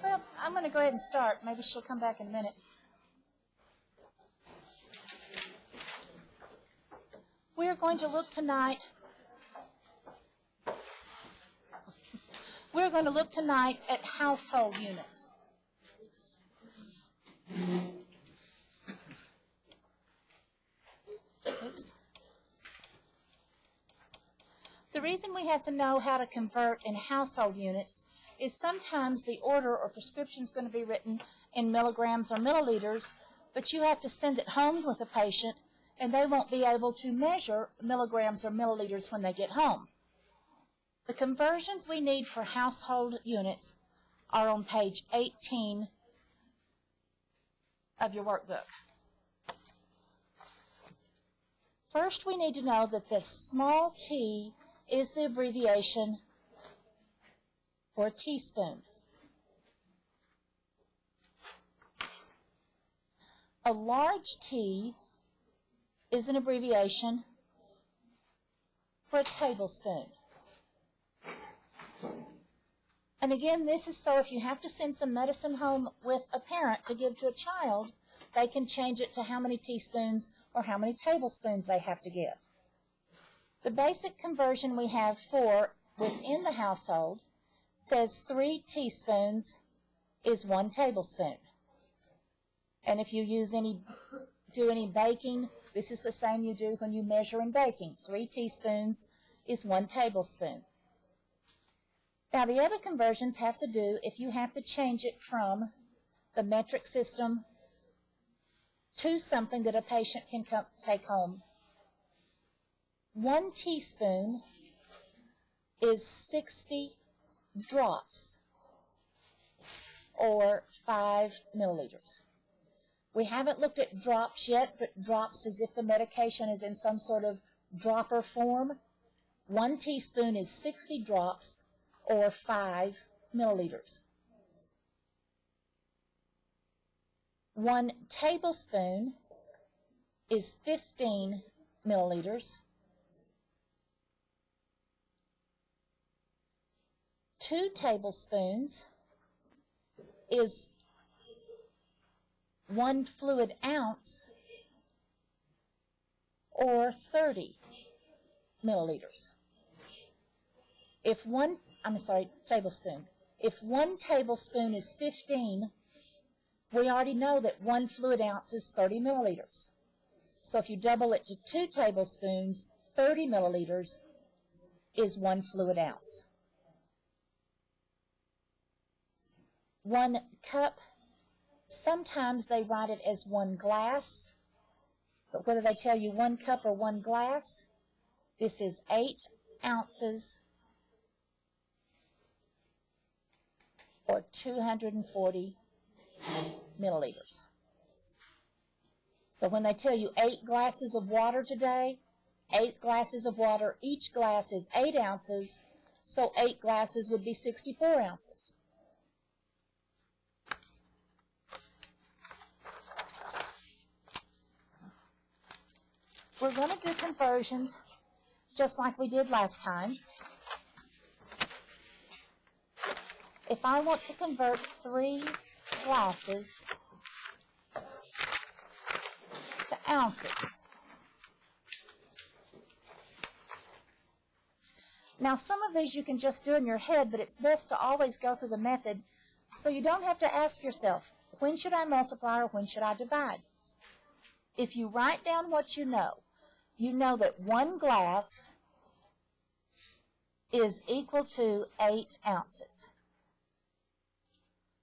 Well, I'm going to go ahead and start. Maybe she'll come back in a minute. We're going to look tonight. We're going to look tonight at household units. Oops. The reason we have to know how to convert in household units is sometimes the order or prescription is going to be written in milligrams or milliliters, but you have to send it home with the patient, and they won't be able to measure milligrams or milliliters when they get home. The conversions we need for household units are on page 18 of your workbook. First, we need to know that the small t is the abbreviation for a teaspoon. A large T is an abbreviation for a tablespoon. And again, this is so if you have to send some medicine home with a parent to give to a child, they can change it to how many teaspoons or how many tablespoons they have to give. The basic conversion we have for within the household says 3 teaspoons is 1 tablespoon. And if you do any baking, this is the same you do when you measure in baking. 3 teaspoons is 1 tablespoon. Now the other conversions have to do if you have to change it from the metric system to something that a patient can take home. 1 teaspoon is 60 drops, or 5 milliliters. We haven't looked at drops yet, but drops is if the medication is in some sort of dropper form. 1 teaspoon is 60 drops, or 5 milliliters. 1 tablespoon is 15 milliliters. 2 tablespoons is 1 fluid ounce, or 30 milliliters. Tablespoon. If 1 tablespoon is 15, we already know that 1 fluid ounce is 30 milliliters. So if you double it to 2 tablespoons, 30 milliliters is 1 fluid ounce. 1 cup, sometimes they write it as 1 glass, but whether they tell you 1 cup or 1 glass, this is 8 ounces, or 240 milliliters. So when they tell you 8 glasses of water today, 8 glasses of water, each glass is 8 ounces, so 8 glasses would be 64 ounces. We're going to do conversions just like we did last time. If I want to convert 3 glasses to ounces. Now some of these you can just do in your head, but it's best to always go through the method so you don't have to ask yourself, when should I multiply or when should I divide? If you write down what you know that 1 glass is equal to 8 ounces.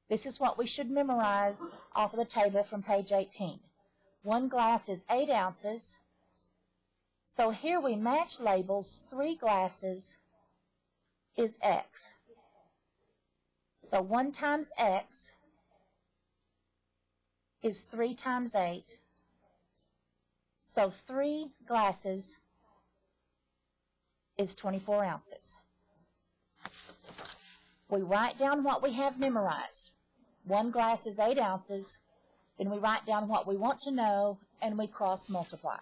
This is what we should memorize off of the table from page 18. 1 glass is 8 ounces. So here we match labels. 3 glasses is X. So 1 times X is 3 times 8. So 3 glasses is 24 ounces. We write down what we have memorized. 1 glass is 8 ounces. Then we write down what we want to know, and we cross multiply.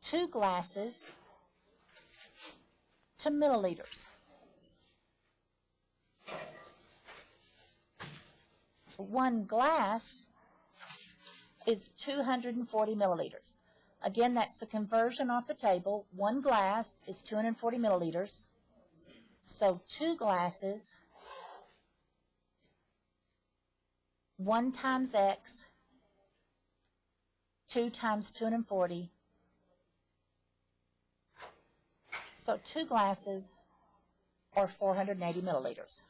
2 glasses to milliliters. 1 glass is 240 milliliters. Again, that's the conversion off the table. 1 glass is 240 milliliters. So 2 glasses, 1 times X, 2 times 240. So 2 glasses or 480 milliliters.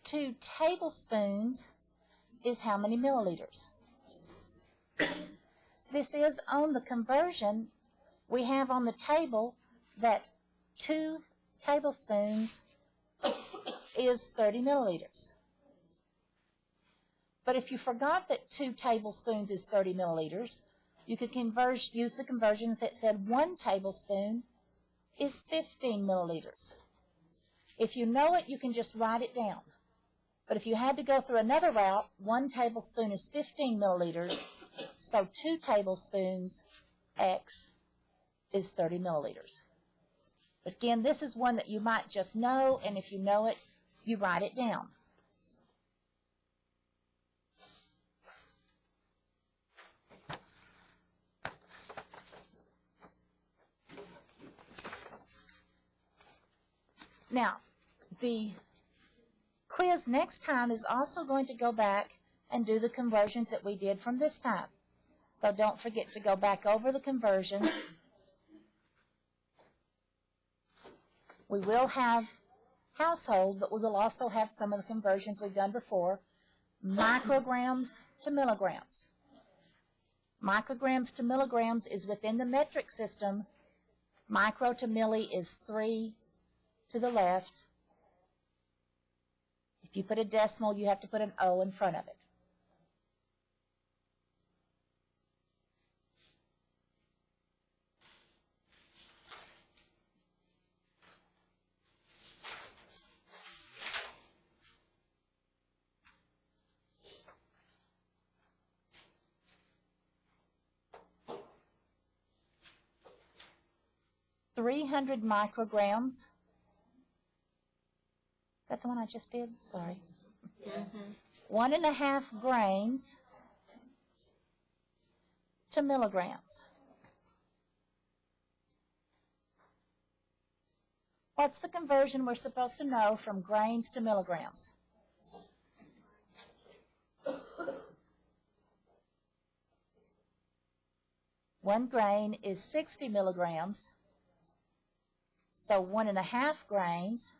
Two tablespoons is how many milliliters? This is on the conversion. We have on the table that 2 tablespoons is 30 milliliters. But if you forgot that 2 tablespoons is 30 milliliters, you could use the conversions that said 1 tablespoon is 15 milliliters. If you know it, you can just write it down. But if you had to go through another route, 1 tablespoon is 15 milliliters, so 2 tablespoons X is 30 milliliters. But again, this is one that you might just know, and if you know it, you write it down. Now, the quiz next time is also going to go back and do the conversions that we did from this time. So don't forget to go back over the conversions. We will have household, but we will also have some of the conversions we've done before. Micrograms to milligrams. Micrograms to milligrams is within the metric system. Micro to milli is 3 to the left. If you put a decimal, you have to put an O in front of it. .300 micrograms. That's the one I just did? Sorry. 1.5 grains to milligrams. What's the conversion we're supposed to know from grains to milligrams? One grain is 60 milligrams, so 1.5 grains.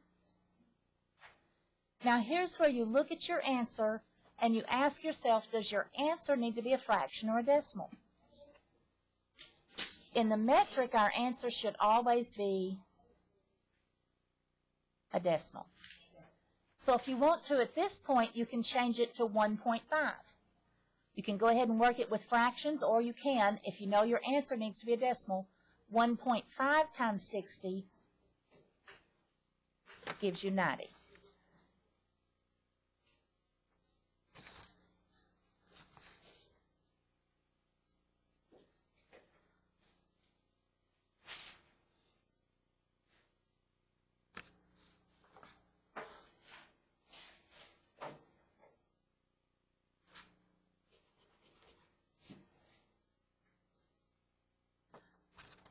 Now here's where you look at your answer and you ask yourself, does your answer need to be a fraction or a decimal? In the metric, our answer should always be a decimal. So if you want to at this point, you can change it to 1.5. You can go ahead and work it with fractions, or you can, if you know your answer needs to be a decimal, 1.5 times 60 gives you 90.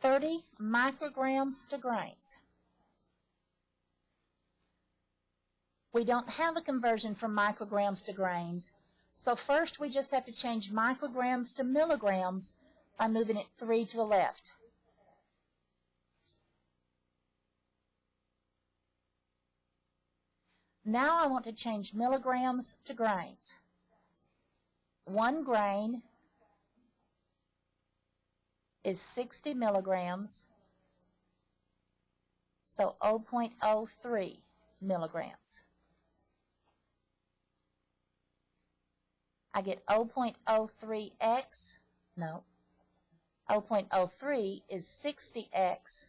.30 micrograms to grains. We don't have a conversion from micrograms to grains, so first we just have to change micrograms to milligrams by moving it 3 to the left. Now I want to change milligrams to grains. 1 grain is 60 milligrams, so 0.03 milligrams. I get 0.03x, no, 0.03 is 60x.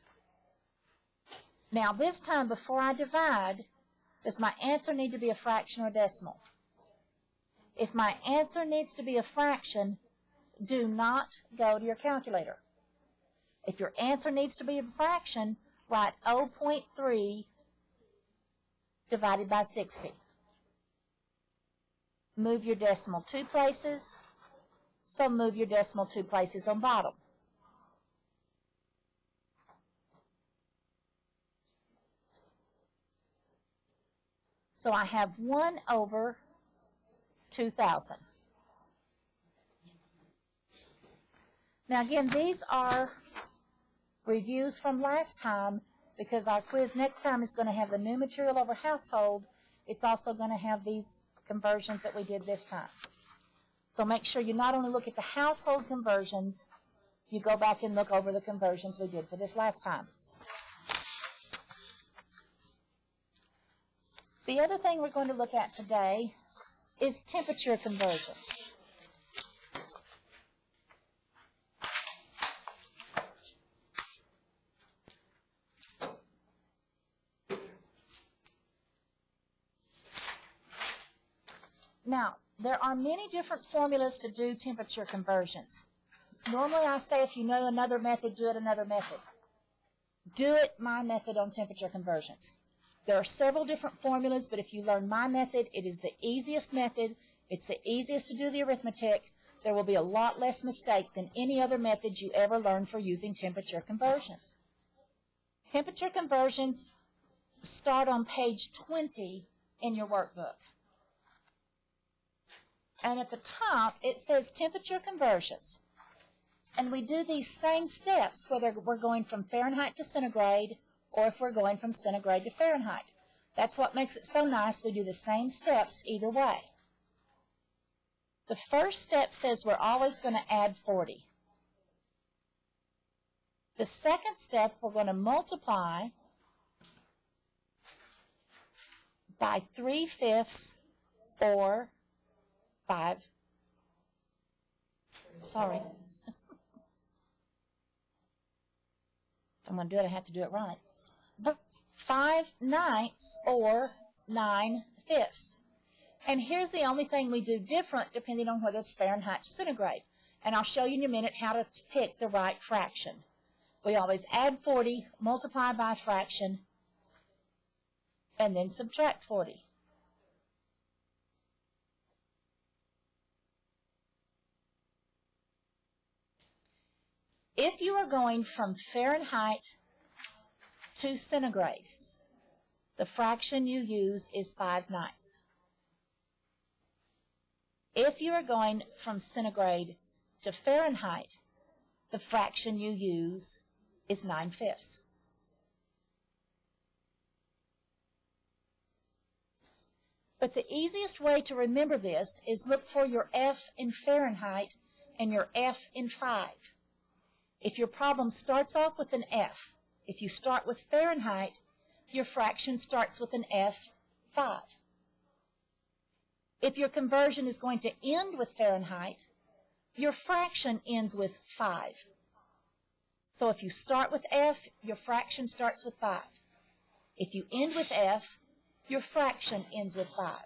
Now this time before I divide, does my answer need to be a fraction or decimal? If my answer needs to be a fraction, do not go to your calculator. If your answer needs to be a fraction, write 0.3 divided by 60. Move your decimal 2 places, so move your decimal 2 places on bottom. So I have 1 over 2,000. Now again, these are reviews from last time because our quiz next time is going to have the new material over household. It's also going to have these conversions that we did this time. So make sure you not only look at the household conversions, you go back and look over the conversions we did for this last time. The other thing we're going to look at today is temperature conversions. Now, there are many different formulas to do temperature conversions. Normally I say if you know another method, do it another method. Do it my method on temperature conversions. There are several different formulas, but if you learn my method, it is the easiest method. It's the easiest to do the arithmetic. There will be a lot less mistake than any other method you ever learn for using temperature conversions. Temperature conversions start on page 20 in your workbook. And at the top, it says temperature conversions. And we do these same steps, whether we're going from Fahrenheit to centigrade or if we're going from centigrade to Fahrenheit. That's what makes it so nice. We do the same steps either way. The first step says we're always going to add 40. The second step, we're going to multiply by 3/5 or 5. Sorry. If I'm going to do it, I have to do it right. 5/9 or 9/5. And here's the only thing we do different depending on whether it's Fahrenheit to centigrade. And I'll show you in a minute how to pick the right fraction. We always add 40, multiply by a fraction, and then subtract 40. If you are going from Fahrenheit to centigrade, the fraction you use is 5/9. If you are going from centigrade to Fahrenheit, the fraction you use is 9/5. But the easiest way to remember this is look for your F in Fahrenheit and your F in 5. If your problem starts off with an F, if you start with Fahrenheit, your fraction starts with an F5. If your conversion is going to end with Fahrenheit, your fraction ends with 5. So if you start with F, your fraction starts with 5. If you end with F, your fraction ends with 5.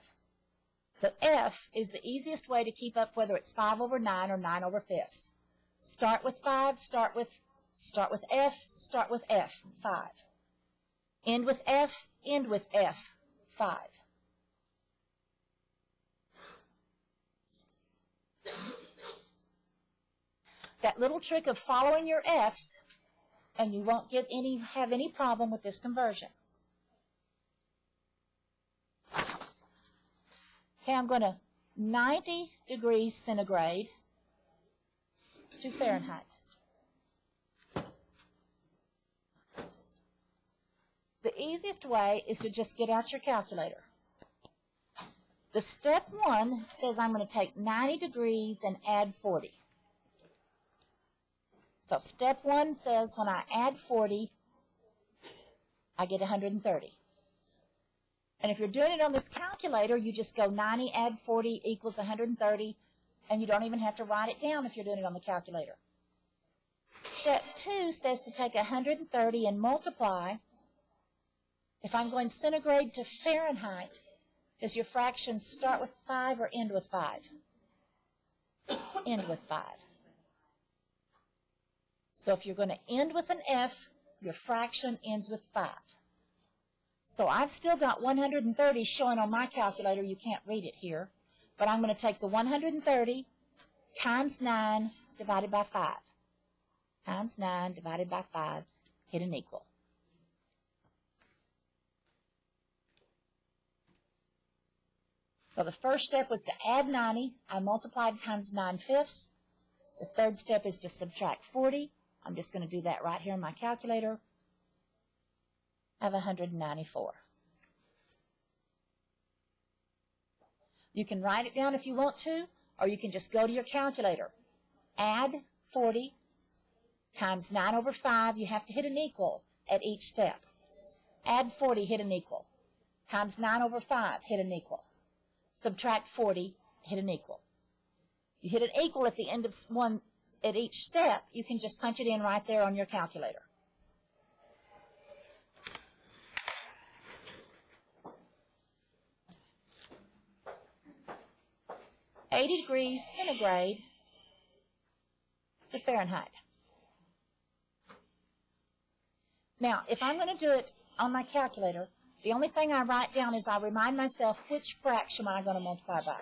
The F is the easiest way to keep up whether it's 5/9 or 9/5. Start with 5, start with F, start with F, 5. End with F, end with F, 5. That little trick of following your F's, and you won't have any problem with this conversion. Okay, I'm going to 90 degrees centigrade to Fahrenheit. The easiest way is to just get out your calculator. The step 1 says I'm going to take 90 degrees and add 40. So step 1 says when I add 40, I get 130. And if you're doing it on this calculator, you just go 90 add 40 equals 130, and you don't even have to write it down if you're doing it on the calculator. Step 2 says to take 130 and multiply. If I'm going centigrade to Fahrenheit, does your fraction start with 5 or end with 5? End with 5. So if you're going to end with an F, your fraction ends with 5. So I've still got 130 showing on my calculator. You can't read it here. But I'm going to take the 130 times 9 divided by 5. Times 9 divided by 5, hit an equal. So the first step was to add 90. I multiplied times 9/5. The third step is to subtract 40. I'm just going to do that right here in my calculator. I have 194. You can write it down if you want to, or you can just go to your calculator. Add 40 times 9 over 5. You have to hit an equal at each step. Add 40, hit an equal. Times 9 over 5, hit an equal. Subtract 40, hit an equal. You hit an equal at the end of one at each step, you can just punch it in right there on your calculator. $80 degrees centigrade to Fahrenheit. Now, if I'm going to do it on my calculator, the only thing I write down is I remind myself which fraction am I going to multiply by.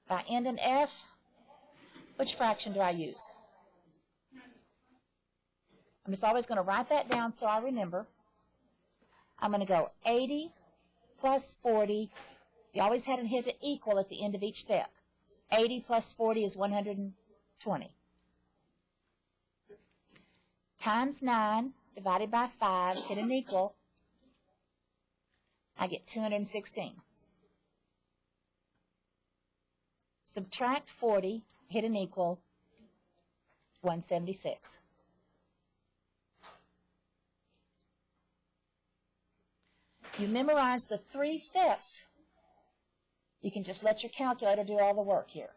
If I end in F, which fraction do I use? I'm just always going to write that down so I remember. I'm going to go 80 plus 40. You always had to hit an equal at the end of each step. 80 plus 40 is 120. Times 9 divided by 5, hit an equal. I get 216. Subtract 40, hit an equal, 176. You memorize the 3 steps. You can just let your calculator do all the work here.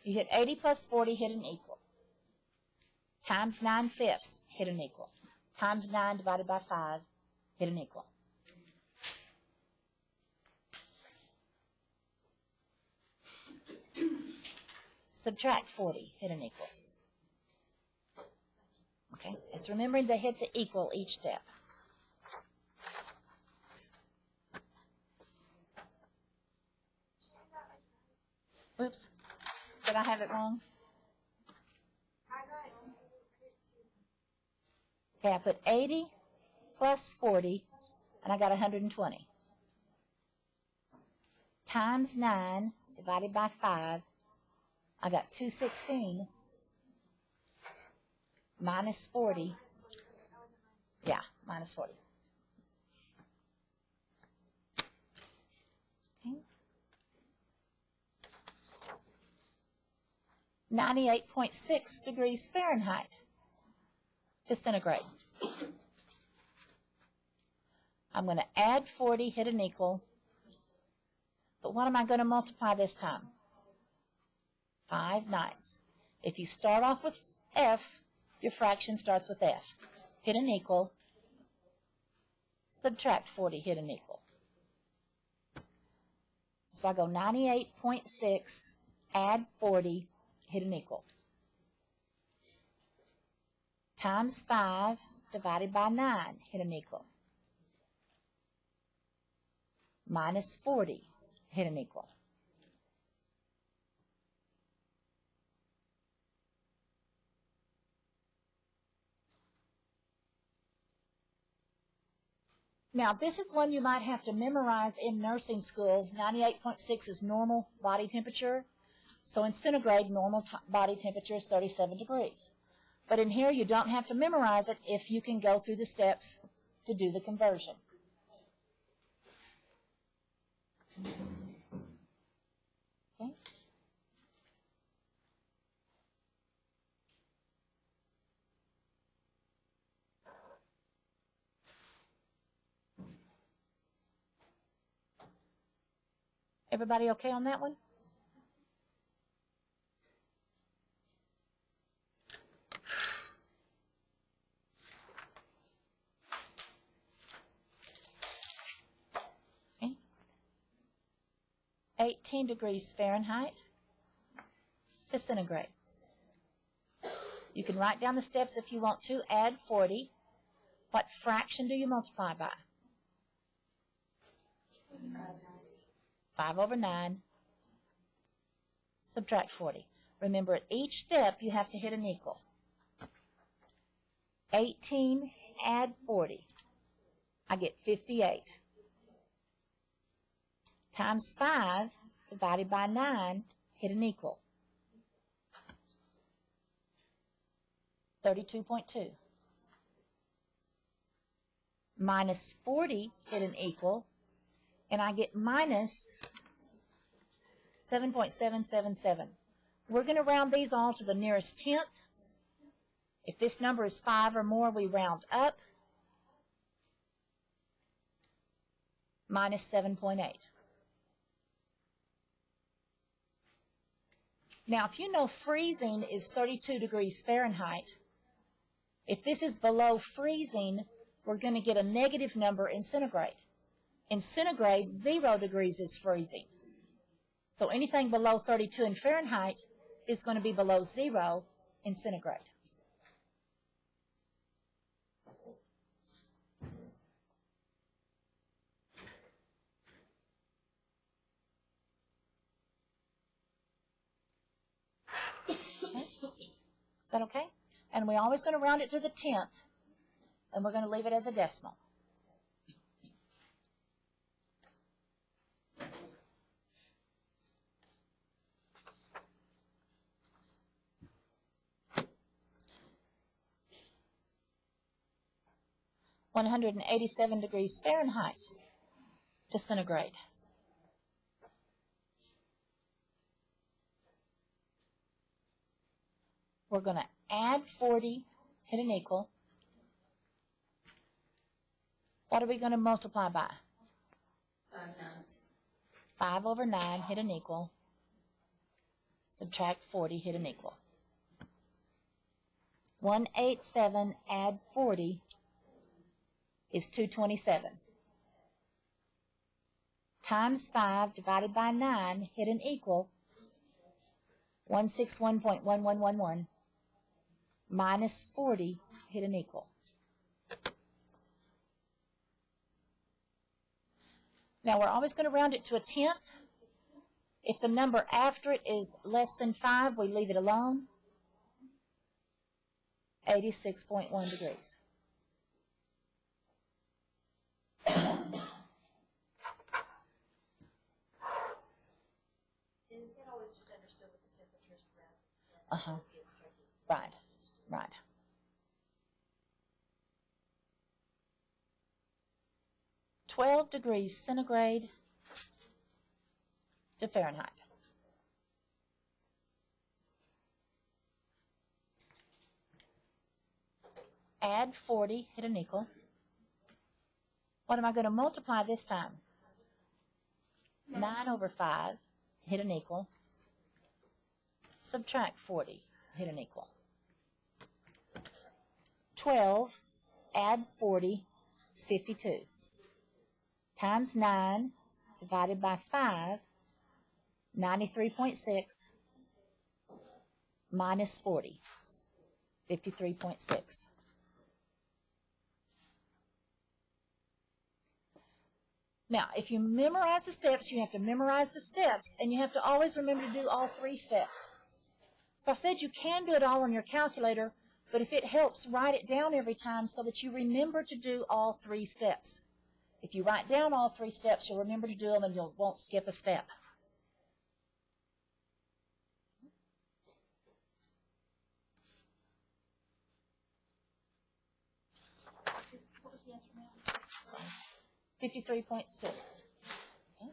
You hit 80 plus 40, hit an equal. Times 9/5, hit an equal. Times 9 divided by 5, hit an equal. Subtract 40, hit an equal. Okay, it's remembering to hit the equal each step. Oops, did I have it wrong? Okay, I put 80 plus 40, and I got 120. Times 9 divided by 5, I got 216 minus 40. Yeah, minus 40. Okay. 98.6 degrees Fahrenheit to centigrade. I'm going to add 40, hit an equal. But what am I going to multiply this time? 5 nines. If you start off with F, your fraction starts with F. Hit an equal. Subtract 40, hit an equal. So I go 98.6, add 40, hit an equal. Times 5 divided by 9, hit an equal. Minus 40, hit an equal. Now, this is one you might have to memorize in nursing school. 98.6 is normal body temperature. So in centigrade, normal body temperature is 37 degrees. But in here, you don't have to memorize it if you can go through the steps to do the conversion. Okay. Everybody okay on that one? Okay. 18 degrees Fahrenheit to centigrade. You can write down the steps if you want to. Add 40. What fraction do you multiply by? 5 over 9. Subtract 40. Remember, at each step, you have to hit an equal. 18, add 40. I get 58. Times 5 divided by 9, hit an equal. 32.2. Minus 40, hit an equal, and I get minus 7.777. We're going to round these all to the nearest tenth. If this number is 5 or more, we round up. Minus 7.8. Now, if you know freezing is 32 degrees Fahrenheit, if this is below freezing, we're going to get a negative number in centigrade. In centigrade, 0 degrees is freezing. So anything below 32 in Fahrenheit is going to be below 0 in centigrade. Okay. Is that okay? And we're always going to round it to the 10th, and we're going to leave it as a decimal. (187 degrees Fahrenheit to centigrade). We're going to add 40, hit an equal. What are we going to multiply by? 5 over 9, hit an equal. Subtract 40, hit an equal. 187, add 40 is 227. Times 5 divided by 9, hit an equal. 161.1111. Minus 40, hit an equal. Now we're always going to round it to a tenth. If the number after it is less than 5, we leave it alone. 86.1 degrees. Is that always just understood with the temperatures around? Uh-huh. Right, right. (12 degrees centigrade to Fahrenheit). Add 40, hit an equal. What am I going to multiply this time? 9 over 5, hit an equal. Subtract 40, hit an equal. 12, add 40, is 52. Times 9, divided by 5, 93.6, minus 40, 53.6. Now, if you memorize the steps, you have to memorize the steps, and you have to always remember to do all 3 steps. So I said you can do it all on your calculator, but if it helps, write it down every time so that you remember to do all 3 steps. If you write down all 3 steps, you'll remember to do them and you won't skip a step. What was the answer now? 53.6. Okay.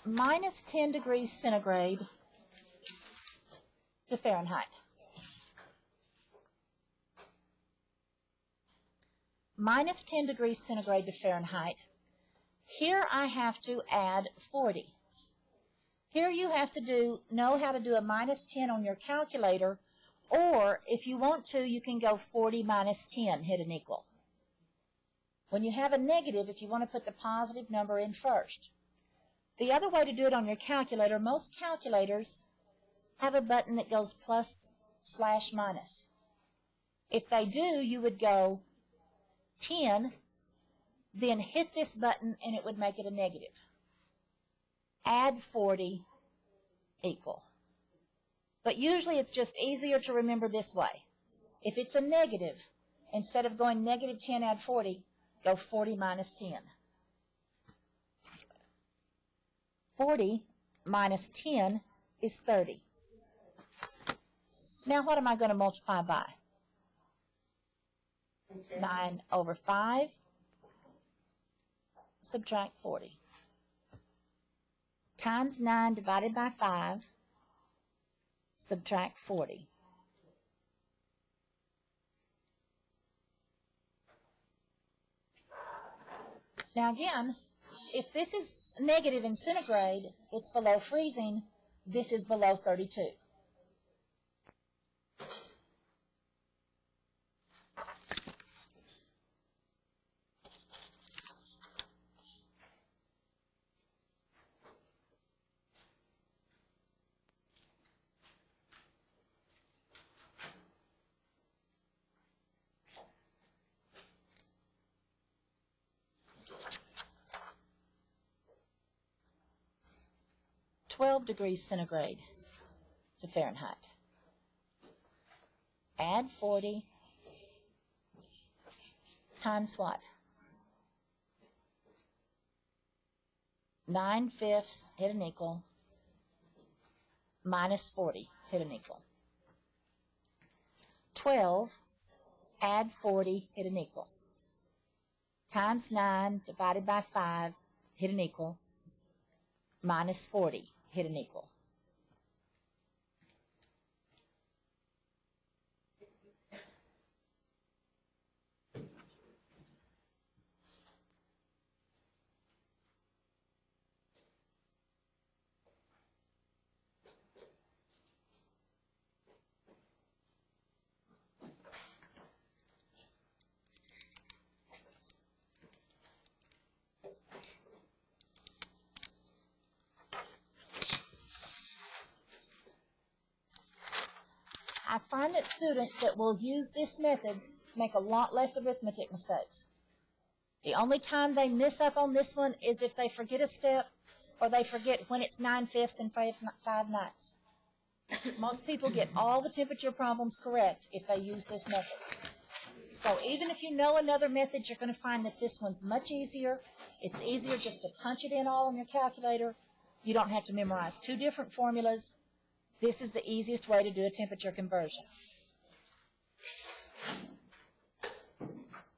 Minus 10 degrees centigrade to Fahrenheit. Minus 10 degrees centigrade to Fahrenheit. Here I have to add 40. Here you have to know how to do a minus 10 on your calculator, or if you want to, you can go 40 minus 10, hit an equal. When you have a negative, if you want to put the positive number in first. The other way to do it on your calculator, most calculators have a button that goes plus/minus. If they do, you would go 10, then hit this button and it would make it a negative. Add 40, equal. But usually it's just easier to remember this way. If it's a negative, instead of going negative 10, add 40, go 40 minus 10. 40 minus 10 is 30. Now what am I going to multiply by? 9 over 5, subtract 40. Times 9 divided by 5, subtract 40. Now again, if this is negative in centigrade, it's below freezing. This is below 32. Degrees centigrade to Fahrenheit. Add 40 times what? 9/5, hit an equal, minus 40, hit an equal. 12, add 40, hit an equal. Times 9 divided by 5, hit an equal, minus 40, hit an equal. I find that students that will use this method make a lot less arithmetic mistakes. The only time they miss up on this one is if they forget a step or they forget when it's 9/5 and 5/9. Most people get all the temperature problems correct if they use this method. So even if you know another method, you're going to find that this one's much easier. It's easier just to punch it in all on your calculator. You don't have to memorize 2 different formulas. This is the easiest way to do a temperature conversion.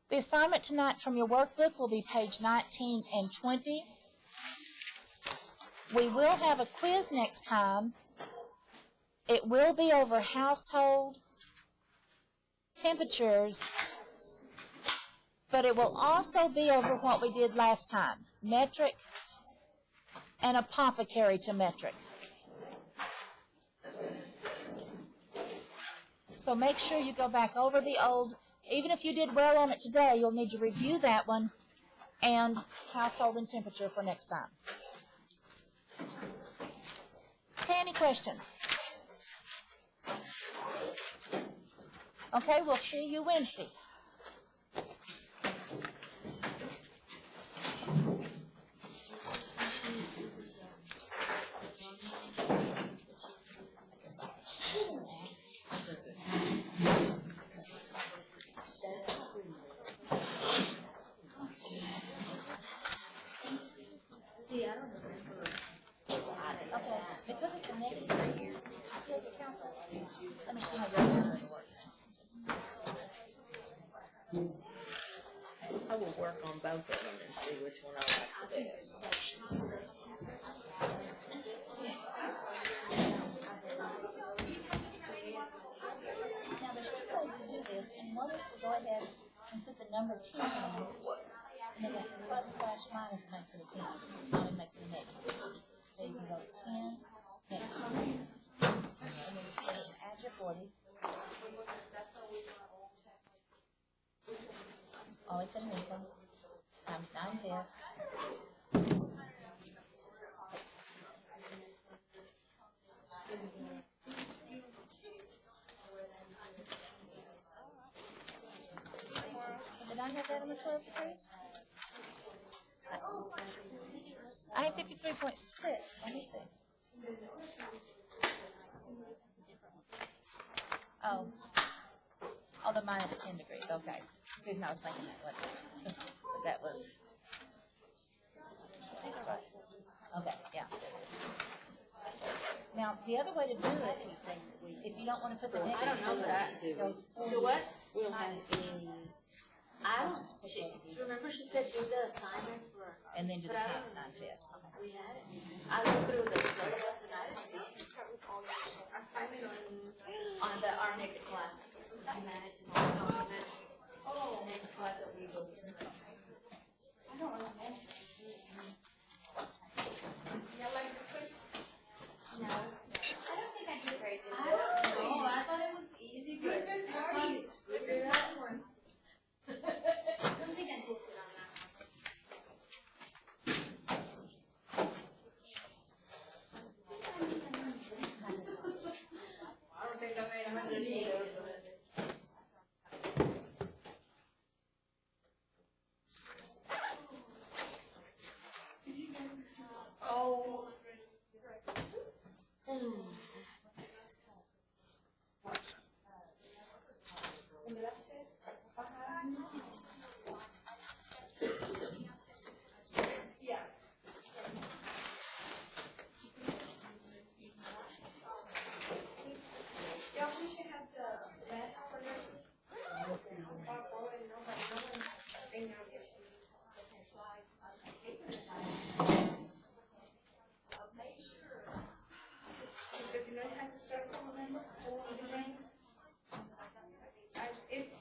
The assignment tonight from your workbook will be page 19 and 20. We will have a quiz next time. It will be over household temperatures, but it will also be over what we did last time, metric and apothecary to metric. So make sure you go back over the old, even if you did well on it today, you'll need to review that one and household and temperature for next time. Okay, any questions? Okay, we'll see you Wednesday. on both of them and see which one I like the best. Now, there's two ways to do this, and one is to go ahead and put the number 10 in, and then it's plus slash minus makes it a 10, not it makes it a negative. So you can go to 10, negative. And then you can add your 40. Always set an equal, times 9/5. Did I have that on the 12 degrees? I have 53.6. Let me see. Oh, the minus 10 degrees. Okay. That's the reason I was thinking that way. But that was. That's right. Okay, yeah. Now, the other way to do it, if you don't want to put the negative. I don't know, but I do. what? We'll have any. Remember she said do the assignments for. And then do the But I times don't- 9/5. We had it. I looked through the syllabus and I didn't see it. I'm planning on our next class. I managed to document the next class that we go to. I don't remember. Yeah, like the quiz. No. I don't think I did very good. I don't know. I thought it was easy, but I thought you screwed it up. I don't think I did good on that one. I don't think I made 100 either. Oh. Yeah. Yeah, we should have the red for nurses. Make sure. If you know how to circle, remember, all the rings. It's,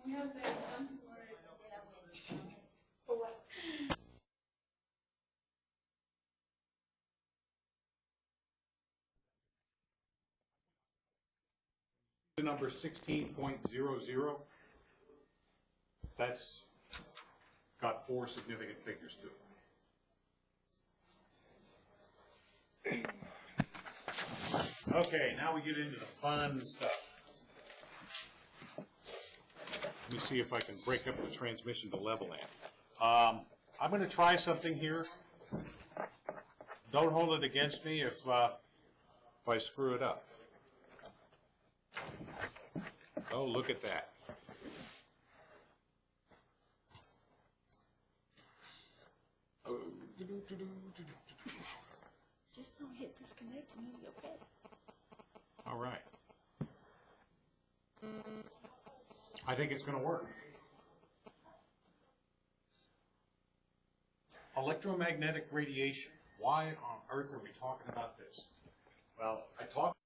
we have the ones for it. For what? The number 16.00, that's got 4 significant figures to it. Okay, now we get into the fun stuff. Let me see if I can break up the transmission to level amp. I'm going to try something here. Don't hold it against me if I screw it up. Oh, look at that. Just don't hit disconnect and you'll be okay. All right. I think it's going to work. Electromagnetic radiation. Why on earth are we talking about this? Well, I talked